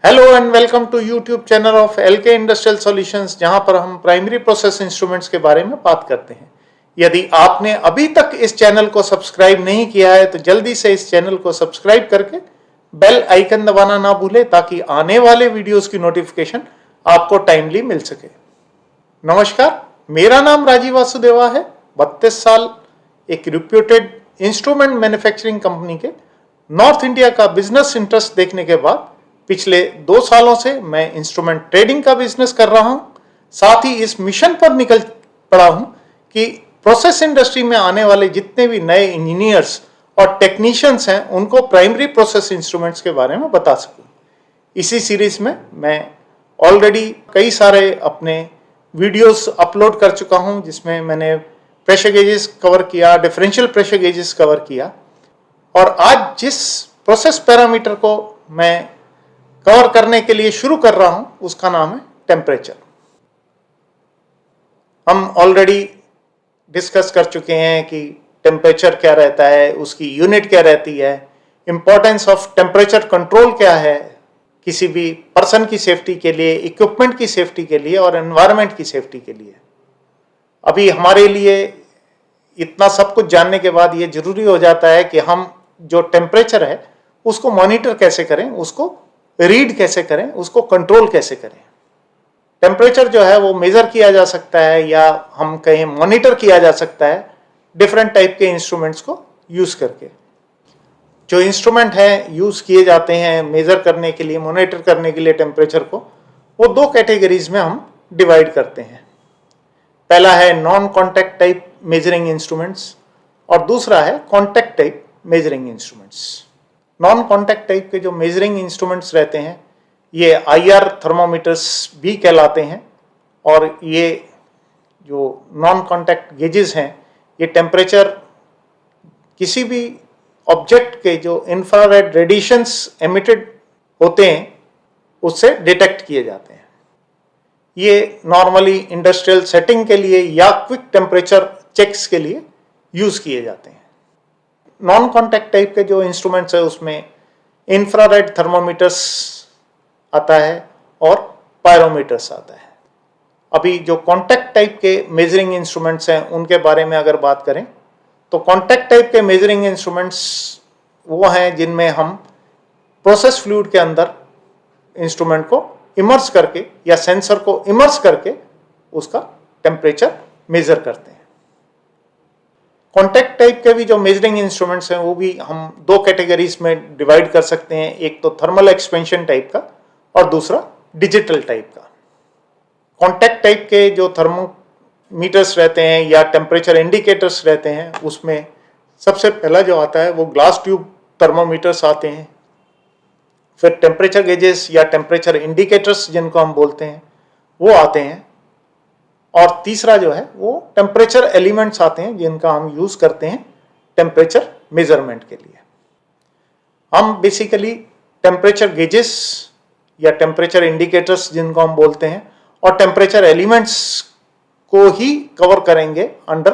Hello and welcome to YouTube channel of LK industrial solutions, जहां पर हम primary process instruments के बारे में बात करते हैं। यदि आपने अभी तक इस चैनल को सब्सक्राइब नहीं किया है तो जल्दी से इस चैनल को सब्सक्राइब करके बेल आइकन दबाना ना भूलें ताकि आने वाले वीडियोस की नोटिफिकेशन आपको टाइमली मिल सके। नमस्कार, मेरा नाम राजीव वासुदेवा है। 32 साल एक रिप्यूटेड इंस्ट्रूमेंट मैन्युफैक्चरिंग कंपनी के नॉर्थ इंडिया का बिजनेस इंटरेस्ट देखने के बाद पिछले 2 सालों से मैं इंस्ट्रूमेंट ट्रेडिंग का बिजनेस कर रहा हूं। साथ ही इस मिशन पर निकल पड़ा हूं कि प्रोसेस इंडस्ट्री में आने वाले जितने भी नए इंजीनियर्स और टेक्नीशियंस हैं उनको प्राइमरी प्रोसेस इंस्ट्रूमेंट्स के बारे में बता सकूं। इसी सीरीज में मैं ऑलरेडी कई सारे अपने वीडियोस अपलोड कर चुका हूं, जिसमें मैंने प्रेशर गेजेस कवर किया, डिफरेंशियल प्रेशर गेजेस कवर किया, और आज जिस प्रोसेस पैरामीटर को मैं कवर करने के लिए शुरू कर रहा हूं उसका नाम है टेम्परेचर। हम ऑलरेडी डिस्कस कर चुके हैं कि टेम्परेचर क्या रहता है, उसकी यूनिट क्या रहती है, इंपॉर्टेंस ऑफ टेम्परेचर कंट्रोल क्या है किसी भी पर्सन की सेफ्टी के लिए, इक्विपमेंट की सेफ्टी के लिए और एनवायरनमेंट की सेफ्टी के लिए। अभी हमारे लिए इतना सब कुछ जानने के बाद ये जरूरी हो जाता है कि हम जो टेम्परेचर है उसको मॉनिटर कैसे करें, उसको रीड कैसे करें, उसको कंट्रोल कैसे करें। टेम्परेचर जो है वो मेजर किया जा सकता है या हम कहें मॉनिटर किया जा सकता है डिफरेंट टाइप के इंस्ट्रूमेंट्स को यूज करके। जो इंस्ट्रूमेंट है यूज किए जाते हैं मेजर करने के लिए, मॉनिटर करने के लिए टेम्परेचर को, वो 2 कैटेगरीज में हम डिवाइड करते हैं। पहला है non contact type measuring instruments और दूसरा है contact type measuring instruments. Non contact type के जो मेजरिंग इंस्ट्रूमेंट्स रहते हैं ये आईआर थर्मोमीटर्स भी कहलाते हैं, और ये जो नॉन कॉन्टैक्ट गेजेस हैं ये टेम्परेचर किसी भी ऑब्जेक्ट के जो इंफ्रारेड रेडिएशंस एमिटेड होते हैं उससे डिटेक्ट किए जाते हैं। ये नॉर्मली इंडस्ट्रियल सेटिंग के लिए या क्विक टेम्परेचर चेक्स के लिए यूज किए जाते हैं। नॉन कॉन्टैक्ट टाइप के जो इंस्ट्रूमेंट्स है उसमें इंफ्रारेड थर्मोमीटर्स आता है और पायरोमीटर्स आता है। अभी जो कॉन्टैक्ट टाइप के मेजरिंग इंस्ट्रूमेंट्स हैं उनके बारे में अगर बात करें तो कॉन्टैक्ट टाइप के मेजरिंग इंस्ट्रूमेंट्स वो हैं जिनमें हम प्रोसेस फ्लूइड के अंदर इंस्ट्रूमेंट को इमर्स करके या सेंसर को इमर्स करके उसका टेम्परेचर मेजर करते हैं। कॉन्टैक्ट टाइप के भी जो मेजरिंग इंस्ट्रूमेंट्स हैं वो भी हम 2 कैटेगरीज में डिवाइड कर सकते हैं, एक तो थर्मल एक्सपेंशन टाइप का और दूसरा डिजिटल टाइप का। कॉन्टैक्ट टाइप के जो थर्मोमीटर्स रहते हैं या टेम्परेचर इंडिकेटर्स रहते हैं उसमें सबसे पहला जो आता है वो ग्लास ट्यूब थर्मोमीटर्स आते हैं, फिर टेम्परेचर गेजेस या टेम्परेचर इंडिकेटर्स जिनको हम बोलते हैं वो आते हैं, और तीसरा जो है वो टेम्परेचर एलिमेंट्स आते हैं जिनका हम यूज करते हैं टेम्परेचर मेजरमेंट के लिए। हम बेसिकली टेम्परेचर गेजेस या टेम्परेचर इंडिकेटर्स जिनको हम बोलते हैं और टेम्परेचर एलिमेंट्स को ही कवर करेंगे अंडर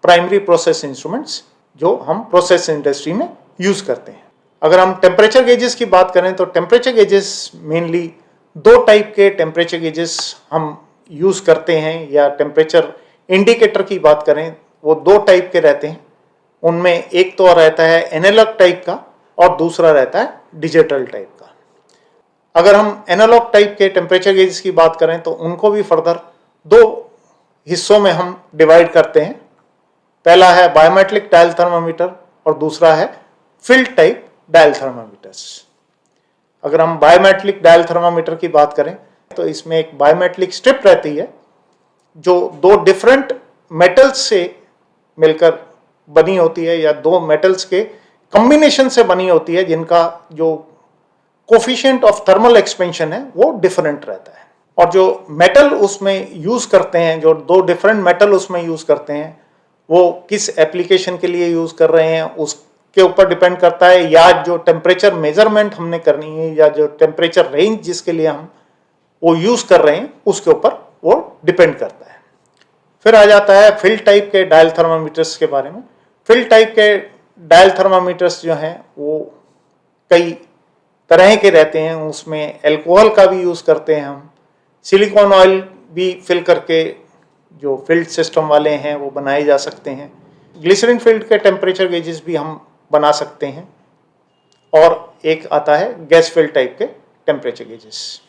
प्राइमरी प्रोसेस इंस्ट्रूमेंट्स जो हम प्रोसेस इंडस्ट्री में यूज करते हैं। अगर हम टेम्परेचर गेजेस की बात करें तो टेम्परेचर गेजेस मेनली 2 टाइप के टेम्परेचर गेजेस हम यूज करते हैं, या टेम्परेचर इंडिकेटर की बात करें वो 2 टाइप के रहते हैं। उनमें एक तो रहता है एनालॉग टाइप का और दूसरा रहता है डिजिटल टाइप का। अगर हम एनालॉग टाइप के टेम्परेचर गेजेस की बात करें तो उनको भी फर्दर 2 हिस्सों में हम डिवाइड करते हैं। पहला है बायोमेट्रिक डायल थर्मामीटर और दूसरा है फील्ड टाइप डायल थर्मामीटर्स। अगर हम बायोमेट्रिक डायल थर्मामीटर की बात करें तो इसमें एक बायोमेट्रिक स्ट्रिप रहती है जो 2 डिफरेंट मेटल्स से मिलकर बनी होती है या 2 मेटल्स के कॉम्बिनेशन से बनी होती है, जिनका जो कोफिशिएंट ऑफ थर्मल एक्सपेंशन है वो डिफरेंट रहता है। और जो मेटल उसमें यूज करते हैं, जो 2 डिफरेंट मेटल उसमें यूज करते हैं, वो किस एप्लीकेशन के लिए यूज कर रहे हैं उसके ऊपर डिपेंड करता है, या जो टेम्परेचर मेजरमेंट हमने करनी है या जो टेम्परेचर रेंज जिसके लिए हम वो यूज कर रहे हैं उसके ऊपर वो डिपेंड करता है। फिर आ जाता है फील्ड टाइप के डायल थर्मामीटर्स के बारे में। फील्ड टाइप के डायल थर्मामीटर्स जो हैं वो कई तरह के रहते हैं, उसमें अल्कोहल का भी यूज़ करते हैं हम, सिलिकॉन ऑयल भी फिल करके जो फिल्ड सिस्टम वाले हैं वो बनाए जा सकते हैं, ग्लिसरीन फील्ड के टेम्परेचर गेजेस भी हम बना सकते हैं, और एक आता है गैस फील्ड टाइप के टेम्परेचर गेजेस।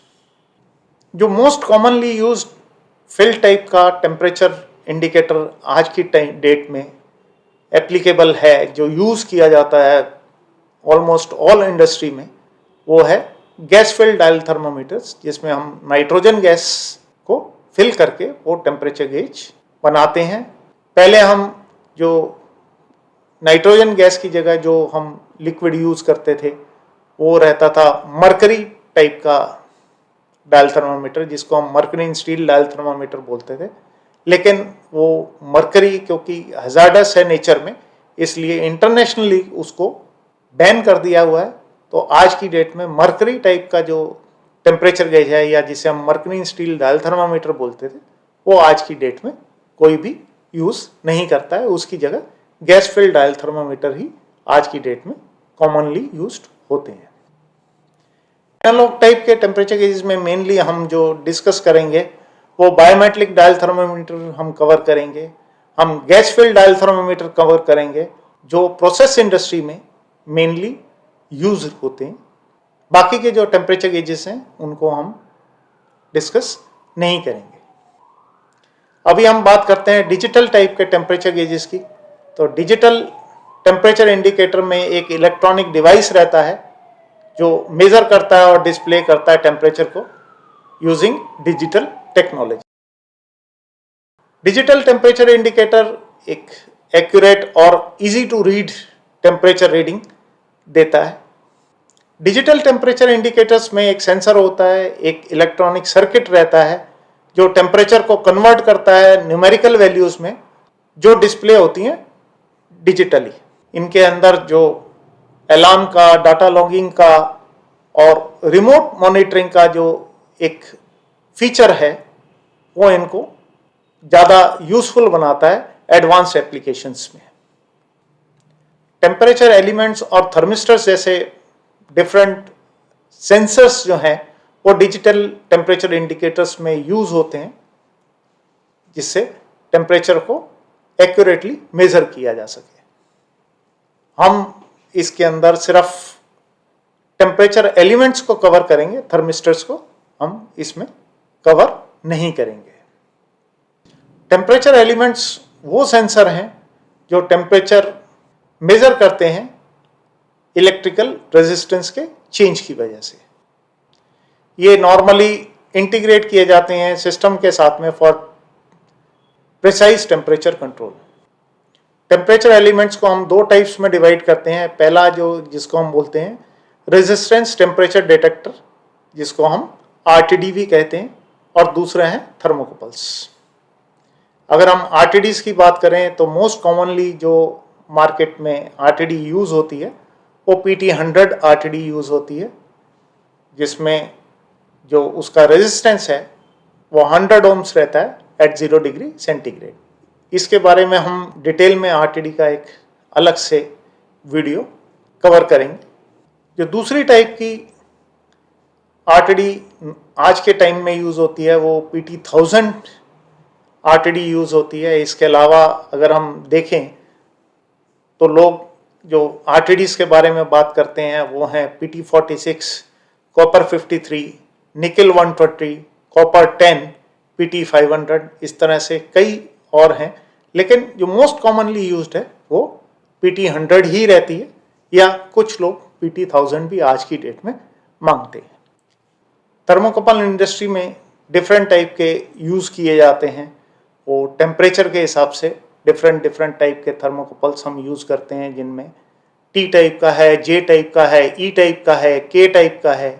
जो most commonly used field type का टेम्परेचर इंडिकेटर आज की डेट में एप्लीकेबल है, जो यूज़ किया जाता है ऑलमोस्ट ऑल इंडस्ट्री में, वो है गैस फील्ड डायल थर्मामीटर्स, जिसमें हम नाइट्रोजन गैस को फिल करके वो टेम्परेचर गेज बनाते हैं। पहले हम जो नाइट्रोजन गैस की जगह जो हम लिक्विड यूज़ करते थे वो रहता था मरकरी टाइप का डायल थर्मामीटर, जिसको हम मर्करी स्टील डायल थर्मामीटर बोलते थे। लेकिन वो मरकरी क्योंकि हजार्डस है नेचर में, इसलिए इंटरनेशनली उसको बैन कर दिया हुआ है। तो आज की डेट में मरकरी टाइप का जो टेम्परेचर गेज है, या जिसे हम मर्करी स्टील डायल थर्मामीटर बोलते थे, वो आज की डेट में कोई भी यूज़ नहीं करता है। उसकी जगह गैस फील्ड डायल थर्मामीटर ही आज की डेट में कॉमनली यूज्ड होते हैं। एनालॉग टाइप के टेम्परेचर गेजेस में मेनली हम जो डिस्कस करेंगे वो बायोमेट्रिक डायल थर्मामीटर हम कवर करेंगे, हम gas field dial thermometer cover करेंगे, जो प्रोसेस इंडस्ट्री में मेनली यूज होते हैं। बाकी के जो टेम्परेचर गेजेस हैं उनको हम डिस्कस नहीं करेंगे। अभी हम बात करते हैं डिजिटल टाइप के टेम्परेचर गेजेस की। तो डिजिटल टेम्परेचर इंडिकेटर में एक इलेक्ट्रॉनिक डिवाइस रहता है जो मेजर करता है और डिस्प्ले करता है टेम्परेचर को using digital technology. Digital temperature indicator एक एक्यूरेट और easy to read temperature reading देता है। डिजिटल टेम्परेचर इंडिकेटर्स में एक सेंसर होता है, एक इलेक्ट्रॉनिक सर्किट रहता है जो टेम्परेचर को कन्वर्ट करता है न्यूमेरिकल वैल्यूज में, जो डिस्प्ले होती हैं डिजिटली। इनके अंदर जो अलार्म का, डाटा लॉगिंग का और रिमोट मॉनिटरिंग का जो एक फीचर है वो इनको ज़्यादा यूजफुल बनाता है एडवांस एप्लीकेशंस में। टेम्परेचर एलिमेंट्स और थर्मिस्टर्स जैसे डिफरेंट सेंसर्स जो हैं वो डिजिटल टेम्परेचर इंडिकेटर्स में यूज होते हैं, जिससे टेम्परेचर को एक्यूरेटली मेजर किया जा सके। हम इसके अंदर सिर्फ टेम्परेचर एलिमेंट्स को कवर करेंगे, थर्मिस्टर्स को हम इसमें कवर नहीं करेंगे। टेम्परेचर एलिमेंट्स वो सेंसर हैं जो टेम्परेचर मेजर करते हैं इलेक्ट्रिकल रेजिस्टेंस के चेंज की वजह से। ये नॉर्मली इंटीग्रेट किए जाते हैं सिस्टम के साथ में for precise temperature control. Temperature elements को हम दो टाइप्स में डिवाइड करते हैं। पहला जो जिसको हम बोलते हैं रेजिस्टेंस टेम्परेचर डिटेक्टर, जिसको हम RTD भी कहते हैं, और दूसरा है थर्मोकपल्स। अगर हम RTDs की बात करें तो मोस्ट कॉमनली जो मार्केट में RTD यूज होती है वो PT100 RTD यूज होती है, जिसमें जो उसका रेजिस्टेंस है वो 100 ओम्स रहता है एट 0 डिग्री सेंटीग्रेड। इसके बारे में हम डिटेल में RTD का एक अलग से वीडियो कवर करेंगे। जो दूसरी टाइप की RTD आज के टाइम में यूज़ होती है वो PT1000 RTD यूज़ होती है। इसके अलावा अगर हम देखें तो लोग जो RTDs के बारे में बात करते हैं वो हैं PT46, कॉपर 53, निकल 130, कॉपर 10, PT500, इस तरह से कई और हैं। लेकिन जो मोस्ट कॉमनली यूज्ड है वो PT100 ही रहती है, या कुछ लोग PT1000 भी आज की डेट में मांगते हैं। थर्मोकपल इंडस्ट्री में डिफरेंट टाइप के यूज़ किए जाते हैं। वो टेम्परेचर के हिसाब से डिफरेंट टाइप के थर्मोकपल्स हम यूज़ करते हैं, जिनमें T टाइप का है, J टाइप का है, E टाइप का है, K टाइप का है,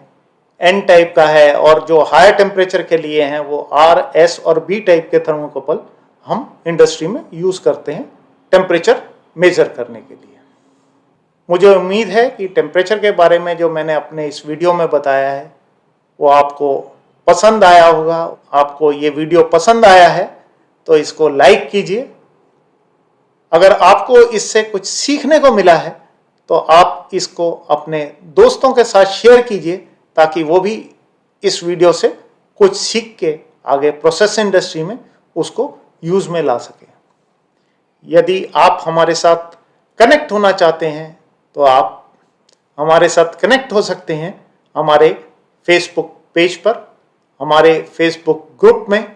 N टाइप का है, और जो हायर टेम्परेचर के लिए हैं वो R, S और B टाइप के थर्मोकपल हम इंडस्ट्री में यूज़ करते हैं टेम्परेचर मेजर करने के लिए। मुझे उम्मीद है कि टेम्परेचर के बारे में जो मैंने अपने इस वीडियो में बताया है वो आपको पसंद आया होगा। आपको ये वीडियो पसंद आया है तो इसको लाइक कीजिए। अगर आपको इससे कुछ सीखने को मिला है तो आप इसको अपने दोस्तों के साथ शेयर कीजिए ताकि वो भी इस वीडियो से कुछ सीख के आगे प्रोसेस इंडस्ट्री में उसको यूज में ला सके। यदि आप हमारे साथ कनेक्ट होना चाहते हैं तो आप हमारे साथ कनेक्ट हो सकते हैं हमारे फेसबुक पेज पर, हमारे फेसबुक ग्रुप में,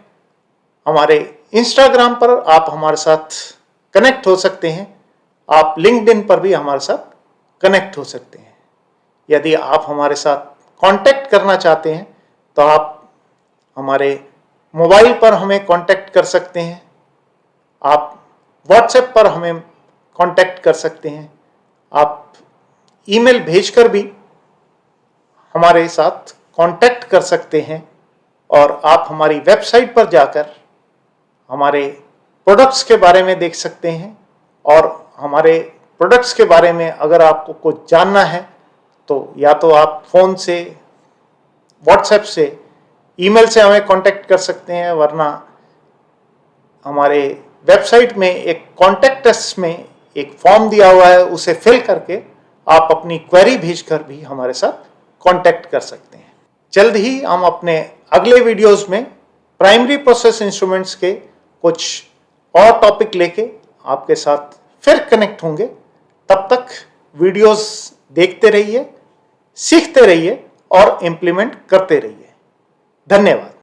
हमारे इंस्टाग्राम पर आप हमारे साथ कनेक्ट हो सकते हैं। आप लिंक्डइन पर भी हमारे साथ कनेक्ट हो सकते हैं। यदि आप हमारे साथ कांटेक्ट करना चाहते हैं तो आप हमारे मोबाइल पर हमें कांटेक्ट कर सकते हैं, आप व्हाट्सएप पर हमें कांटेक्ट कर सकते हैं, आप ईमेल भेजकर भी हमारे साथ कांटेक्ट कर सकते हैं और आप हमारी वेबसाइट पर जाकर हमारे प्रोडक्ट्स के बारे में देख सकते हैं। और हमारे प्रोडक्ट्स के बारे में अगर आपको कुछ जानना है तो या तो आप फ़ोन से, व्हाट्सएप से, ईमेल से हमें कांटेक्ट कर सकते हैं, वरना हमारे वेबसाइट में एक कॉन्टेक्ट अस में एक फॉर्म दिया हुआ है, उसे फिल करके आप अपनी क्वेरी भेजकर भी हमारे साथ कांटेक्ट कर सकते हैं। जल्द ही हम अपने अगले वीडियोस में प्राइमरी प्रोसेस इंस्ट्रूमेंट्स के कुछ और टॉपिक लेके आपके साथ फिर कनेक्ट होंगे। तब तक वीडियोस देखते रहिए, सीखते रहिए और इम्प्लीमेंट करते रहिए। धन्यवाद।